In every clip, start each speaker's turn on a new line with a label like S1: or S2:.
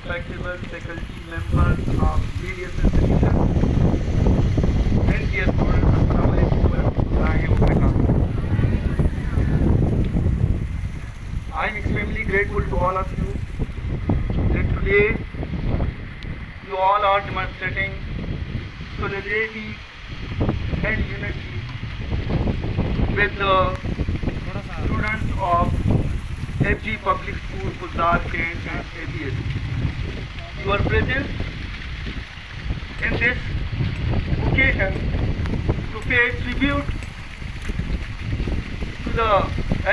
S1: respectable faculty members of various institutions and dear students, Assalamu alaikum warahmatullahi wabarakatuh. I am extremely grateful to all of you that today you all are demonstrating solidarity and unity with the students of FG Public School, Puzar, Kent and ABS. Your presence in this occasion to pay tribute to the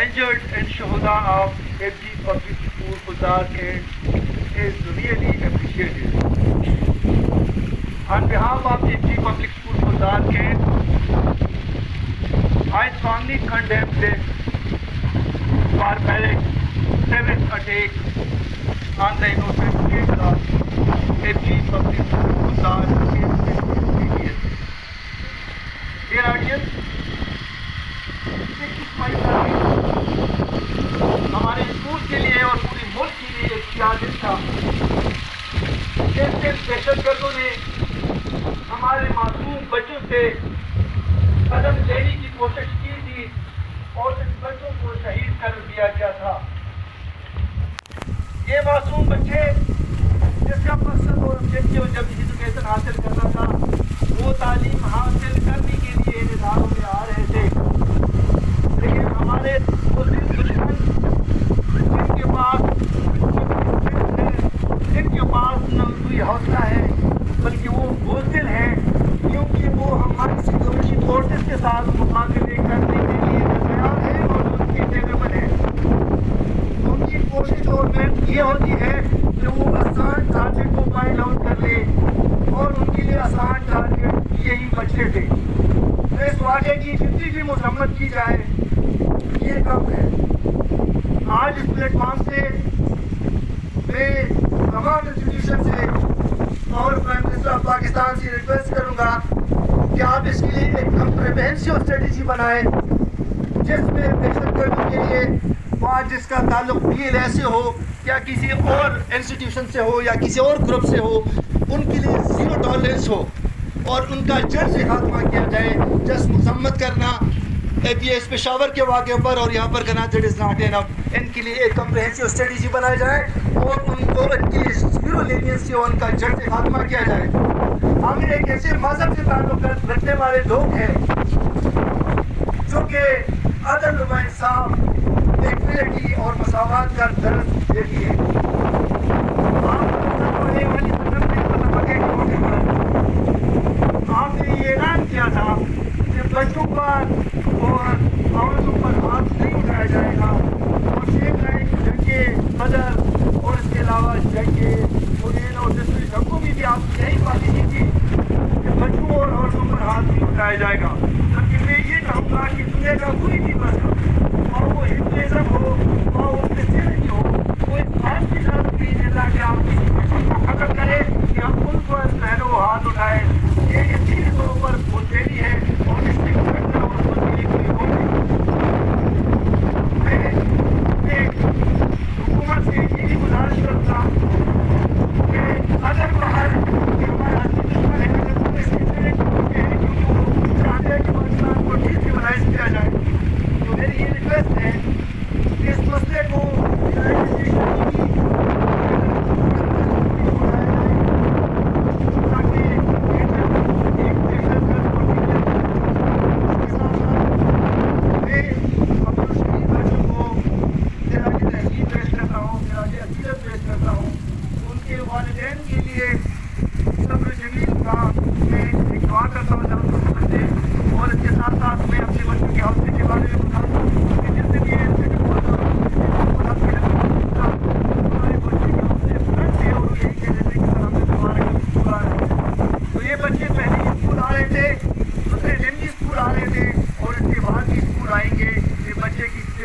S1: injured and Shuhada of FG Public School, Puzar, Kent is really appreciated. On behalf of FG Public School, Puzar, Kent, I strongly condemn this barbaric savage attack on the innocent kids of FG Public School, Puzar, Kent and ABS. Dear audience, हमारे school के लिए और पूरे मुल्क के लिए एक यादिश था। जिस दिन दहशतगर्दों ने हमारे मासूम बच्चों से कदम लेने की कोशिश की थी और इन बच्चों को शहीद कर दिया गया था। ये मासूम बच्चे जिसका मकसद और ऑब्जेक्टिव जब एजुकेशन हासिल करना था, वो तालीम हासिल करने के लिए इन इदारों में आ रहे थे, लेकिन हमारे मुस्लिम दुश्मन इनके पास न कोई हौसला है बल्कि वो बुज़दिल हैं, क्योंकि वो हमारी सिक्योरिटी फोर्सेस के साथ मुकाबले करने के लिए तैयार है और उनकी जगह है। उनकी कोशिश और मेहनत ये होती है कि वो आसान टारगेट को फाइंड आउट कर ले और उनके लिए आसान टारगेट यही बच्चे थे। तो इस वाक़े की जितनी भी मरम्मत की जाए ये कम है। आज इस प्लेटफॉर्म से मैं तमाम इंस्टीट्यूशन से और प्राइम मिनिस्टर ऑफ पाकिस्तान से रिक्वेस्ट करूंगा कि आप इसके लिए एक कम्प्रिहेंसिव स्ट्रेटजी बनाएं जिसमें दहशतगर्दों के लिए वहाँ जिसका ताल्लुक PLA से हो या किसी और इंस्टीट्यूशन से हो या किसी और ग्रुप से हो, उनके लिए ज़ीरो टॉलरेंस हो और उनका जड़ से खात्मा किया जाए। जस्ट मजम्मत करना APS पेशावर के वाक़े पर और यहाँ पर करना दैट इज़ नॉट एनफ। इनके लिए एक कम्प्रिहेंसिव स्ट्रेटजी बनाई जाए और उनको इनकी ज़ीरो लेनियंस से उनका जड़ से खात्मा किया जाए। हम एक ऐसे मज़हब से ताल्लुक़ रखने वाले लोग हैं जो कि अदल व इंसाफ, इक्वलिटी और मसावत का दर्ज देती है। आपने ये ऐलान किया था कि बच्चों पर और औरतों पर हाथ नहीं उठाया जाएगा और शेख लाइन जंगे बदर और इसके अलावा जंगे उन्हें और दूसरी जंगों में भी आप यही बातें की थी कि बच्चों और औरतों पर हाथ नहीं उठाया जाएगा। लेकिन मैं ये कहूँगा कि दुनिया का कोई भी मजहब, और वो हिंदुज़म हो और वो क्रिश्चियनिटी हो, वो इस बात की जरूरत नहीं देता कि आप किसी को खत्म करें कि हम उन पर पहलो हाथ उठाएं। ये इसी लोगों पर बुद्धि है और इससे करना और बुद्धि कोई हो नहीं। मैं हुकूमत से यही गुजारिश करता हूँ कि अगर बाहर हमारा दुश्मन है, अगर वो इसके हैं क्योंकि वो चाहते हैं कि पाकिस्तान को ठीक से बनाइज किया जाए, तो मेरी ये रिक्वेस्ट है कि इस मसले को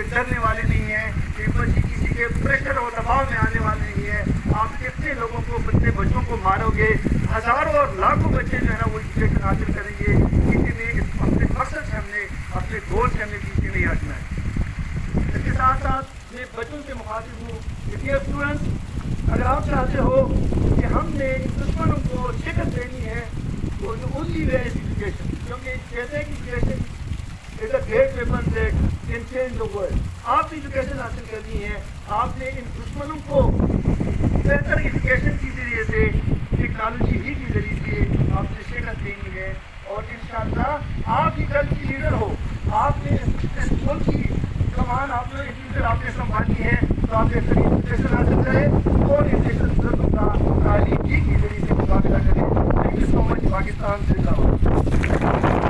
S1: डरने वाले नहीं हैं, किसी के प्रेशर और दबाव में आने वाले नहीं है। आप कितने लोगों को, कितने बच्चों को मारोगे, हज़ारों और लाखों बच्चे जो है ना वो एजुकेशन हासिल करेंगे। किसी ने अपने मकसद से, हमने अपने गोल से हमें पीछे नहीं हटना है। इसके साथ साथ मैं बच्चों से मुखातिब हूँ, डियर स्टूडेंट्स, اگر آپ چاہتے ہو کہ ہم نے دشمنوں کو شکست دینی ہے تو اونلی وے از ایجوکیشن، کیونکہ کہتے ہیں کہ education is a great weapon that can change the world. آپ نے ایجوکیشن حاصل کرنی ہے، آپ نے ان دشمنوں کو بہتر ایجوکیشن کے ذریعے سے، ٹیکنالوجی ہی کے ذریعے سے آپ نے شکست دینی ہے. اور انشاءاللہ آپ ہی کل کی لیڈر ہو. آپ نے اس ملک کی کمان آپ نے فیوچر آپ نے سنبھالنی ہے، تو آپ نے صحیح ایجوکیشن حاصل کریں اور ایجوکیشن بزرگوں کا تعلیم ہی کے ذریعے سے مقابلہ کریں. تھینک یو سو مچ. پاکستان زندہ باد.